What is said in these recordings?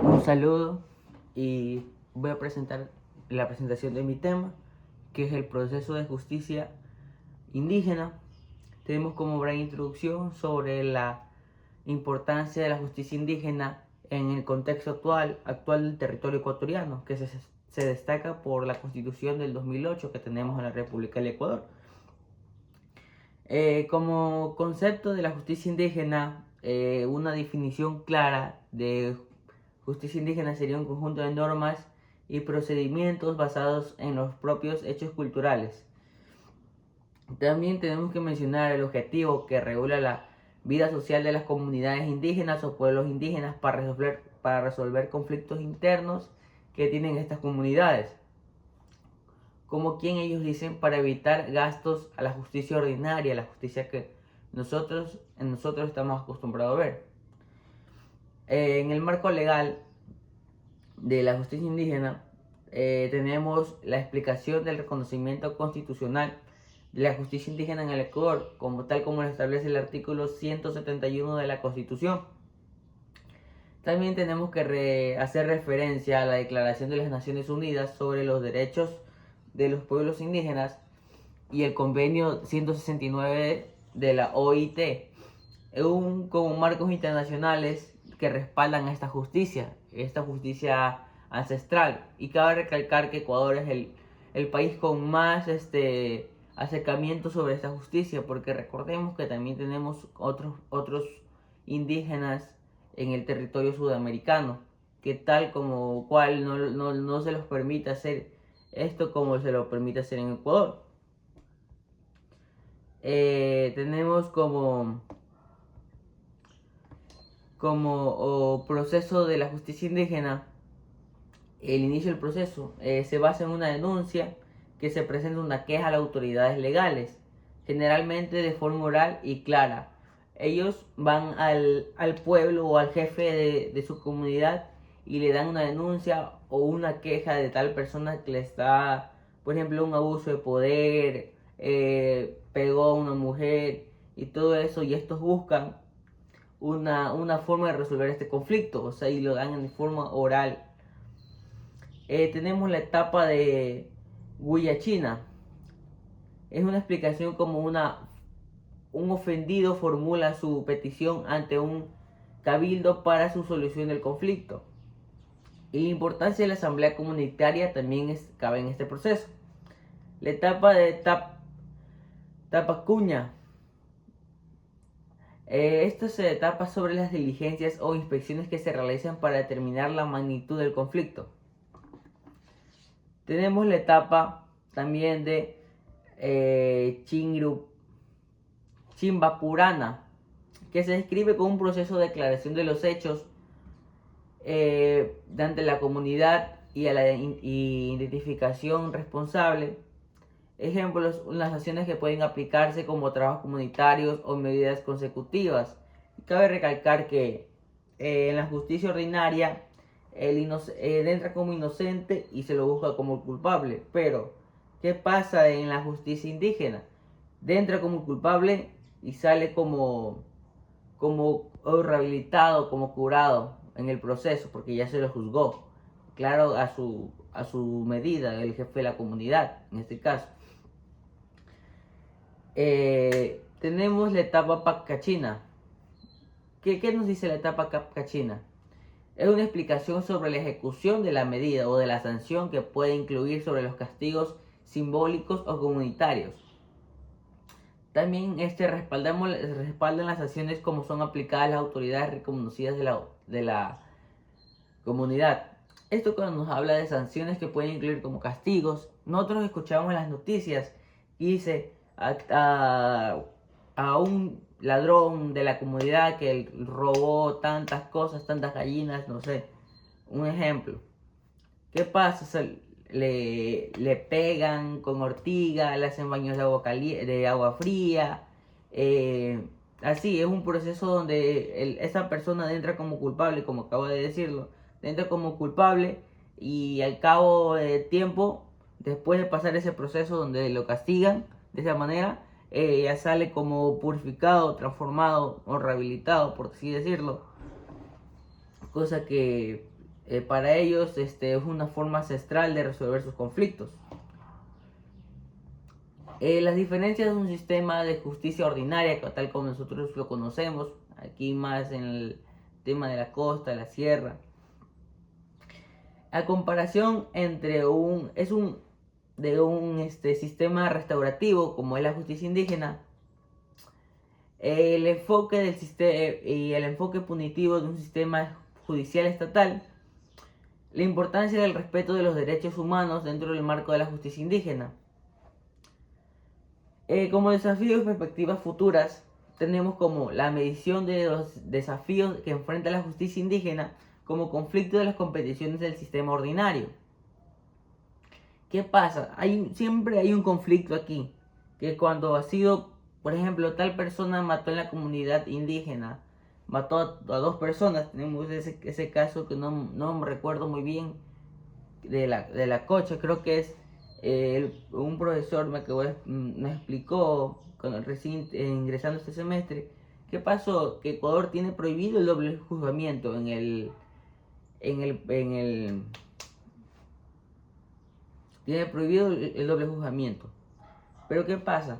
Un saludo y voy a presentar la presentación de mi tema, que es el proceso de justicia indígena. Tenemos como breve introducción sobre la importancia de la justicia indígena en el contexto actual del territorio ecuatoriano, que se destaca por la Constitución del 2008 que tenemos en la República del Ecuador. Como concepto de la justicia indígena, una definición clara de justicia indígena sería un conjunto de normas y procedimientos basados en los propios hechos culturales. También tenemos que mencionar el objetivo que regula la vida social de las comunidades indígenas o pueblos indígenas para resolver conflictos internos que tienen estas comunidades, como quien ellos dicen, para evitar gastos a la justicia ordinaria, la justicia que nosotros estamos acostumbrados a ver. En el marco legal de la justicia indígena, tenemos la explicación del reconocimiento constitucional de la justicia indígena en el Ecuador, tal como lo establece el artículo 171 de la Constitución. También tenemos que hacer referencia a la Declaración de las Naciones Unidas sobre los derechos de los pueblos indígenas y el convenio 169 de la OIT, como marcos internacionales que respaldan esta justicia ancestral. Y cabe recalcar que Ecuador es el país con más acercamiento sobre esta justicia, porque recordemos que también tenemos otros indígenas en el territorio sudamericano, que tal como cual no se los permite hacer esto como se lo permite hacer en Ecuador. Tenemos como proceso de la justicia indígena. El inicio del proceso se basa en una denuncia que se presenta una queja a las autoridades legales, generalmente de forma oral y clara. Ellos van al pueblo o al jefe de su comunidad y le dan una denuncia o una queja de tal persona que le está, por ejemplo, un abuso de poder, pegó a una mujer y todo eso, y estos buscan una forma de resolver este conflicto, o sea, y lo dan en forma oral. Tenemos la etapa de Guayachina. Es una explicación como un ofendido formula su petición ante un cabildo para su solución del conflicto. Y la importancia de la asamblea comunitaria también cabe en este proceso. La etapa de Tapacuña. Esta se etapa sobre las diligencias o inspecciones que se realizan para determinar la magnitud del conflicto. Tenemos la etapa también de Chimbapurana, que se describe como un proceso de declaración de los hechos ante la comunidad y a la identificación responsable. Ejemplos, las acciones que pueden aplicarse como trabajos comunitarios o medidas consecutivas. Cabe recalcar que en la justicia ordinaria entra como inocente y se lo busca como culpable. Pero, ¿qué pasa en la justicia indígena? Entra como culpable y sale como rehabilitado, como curado en el proceso, porque ya se lo juzgó. Claro, a su medida, el jefe de la comunidad, en este caso. Tenemos la etapa Pacachina. ¿Qué nos dice la etapa Pacachina? Es una explicación sobre la ejecución de la medida o de la sanción que puede incluir sobre los castigos simbólicos o comunitarios. También respaldan las acciones como son aplicadas las autoridades reconocidas de la comunidad. Esto cuando nos habla de sanciones que pueden incluir como castigos. Nosotros escuchamos en las noticias y dice a un ladrón de la comunidad que robó tantas cosas, tantas gallinas, no sé, un ejemplo. ¿Qué pasa? Le pegan con ortiga, le hacen baños de agua fría. Así, es un proceso donde esa persona entra como culpable, como acabo de decirlo, entra como culpable y al cabo de tiempo, después de pasar ese proceso donde lo castigan de esa manera, ya sale como purificado, transformado o rehabilitado, por así decirlo. Cosa que para ellos es una forma ancestral de resolver sus conflictos. Las diferencias de un sistema de justicia ordinaria, tal como nosotros lo conocemos, aquí más en el tema de la costa, de la sierra, a comparación entre un sistema restaurativo como es la justicia indígena, el enfoque del sistema y el enfoque punitivo de un sistema judicial estatal, la importancia del respeto de los derechos humanos dentro del marco de la justicia indígena. Como desafíos y perspectivas futuras, tenemos como la medición de los desafíos que enfrenta la justicia indígena como conflicto de las competiciones del sistema ordinario. ¿Qué pasa? Siempre hay un conflicto aquí, que cuando ha sido, por ejemplo, tal persona mató en la comunidad indígena, mató a dos personas, tenemos ese caso que no me recuerdo muy bien, de la Cocha, creo que es un profesor me explicó cuando recién ingresando este semestre, ¿qué pasó? Que Ecuador tiene prohibido el doble juzgamiento tiene prohibido el doble juzgamiento. Pero ¿qué pasa?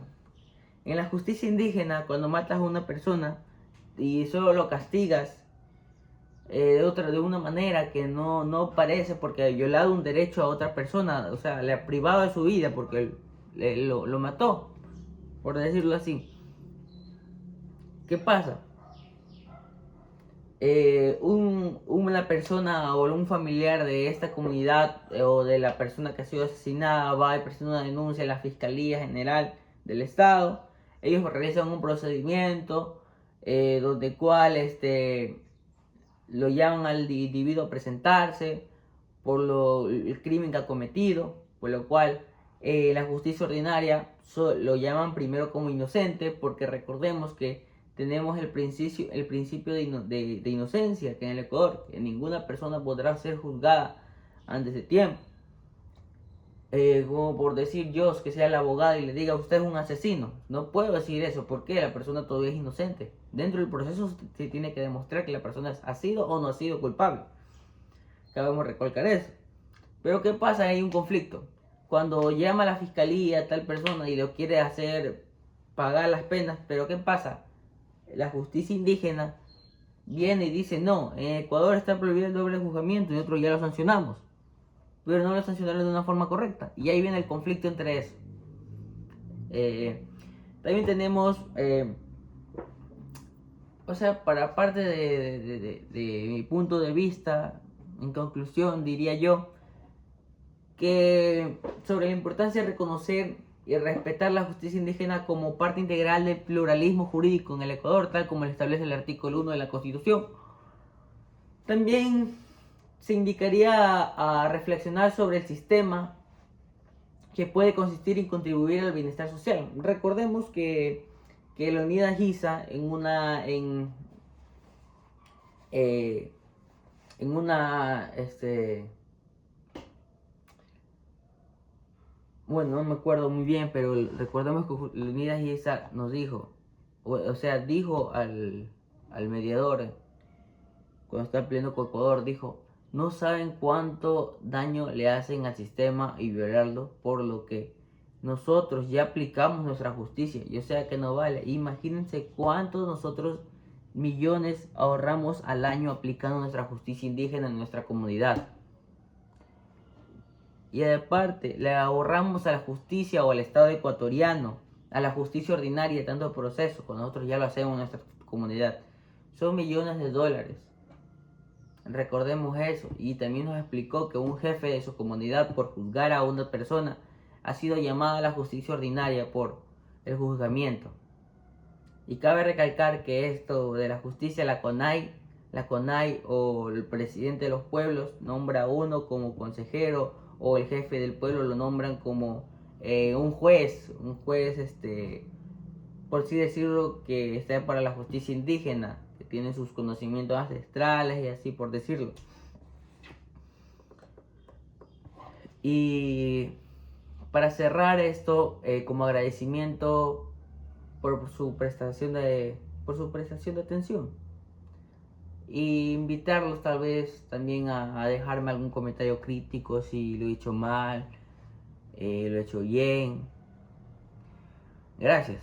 En la justicia indígena, cuando matas a una persona y solo lo castigas de una manera que no parece, porque ha violado un derecho a otra persona, o sea, le ha privado de su vida porque lo mató, por decirlo así. ¿Qué pasa? Una persona o un familiar de esta comunidad o de la persona que ha sido asesinada va y presenta una denuncia en la Fiscalía General del Estado. Ellos realizan un procedimiento donde cual lo llaman al individuo a presentarse por el crimen que ha cometido, por lo cual la justicia ordinaria lo llaman primero como inocente, porque recordemos que tenemos el principio de inocencia, que en el Ecuador, que ninguna persona podrá ser juzgada antes de tiempo. Como por decir yo, que sea el abogado y le diga usted es un asesino, no puedo decir eso porque la persona todavía es inocente. Dentro del proceso se tiene que demostrar que la persona ha sido o no ha sido culpable. Acabamos de recalcar eso. Pero ¿qué pasa? Hay un conflicto. Cuando llama a la fiscalía a tal persona y lo quiere hacer pagar las penas, pero ¿qué pasa? La justicia indígena viene y dice, no, en Ecuador está prohibido el doble juzgamiento y nosotros ya lo sancionamos. Pero no lo sancionaron de una forma correcta. Y ahí viene el conflicto entre eso. También tenemos, o sea, para parte de mi punto de vista, en conclusión diría yo, que sobre la importancia de reconocer y respetar la justicia indígena como parte integral del pluralismo jurídico en el Ecuador, tal como lo establece el artículo 1 de la Constitución. También se indicaría a reflexionar sobre el sistema que puede consistir en contribuir al bienestar social. Recordemos que Leonidas Giza en una bueno, no me acuerdo muy bien, pero recordemos que Leonidas Giza nos dijo, o sea, dijo al mediador, cuando está peleando con Ecuador, dijo, no saben cuánto daño le hacen al sistema y violarlo, por lo que nosotros ya aplicamos nuestra justicia, y o sea que no vale. Imagínense cuántos nosotros millones ahorramos al año aplicando nuestra justicia indígena en nuestra comunidad. Y aparte, le ahorramos a la justicia o al Estado ecuatoriano, a la justicia ordinaria, tanto proceso, cuando nosotros ya lo hacemos en nuestra comunidad. Son millones de dólares. Recordemos eso. Y también nos explicó que un jefe de su comunidad, por juzgar a una persona, ha sido llamado a la justicia ordinaria por el juzgamiento. Y cabe recalcar que esto de la justicia, la CONAI o el presidente de los pueblos nombra a uno como consejero, o el jefe del pueblo lo nombran como un juez, por así decirlo, que está para la justicia indígena, que tiene sus conocimientos ancestrales y así por decirlo. Y para cerrar esto, como agradecimiento por su prestación de atención. Y invitarlos tal vez también a dejarme algún comentario crítico si lo he hecho mal, lo he hecho bien. Gracias.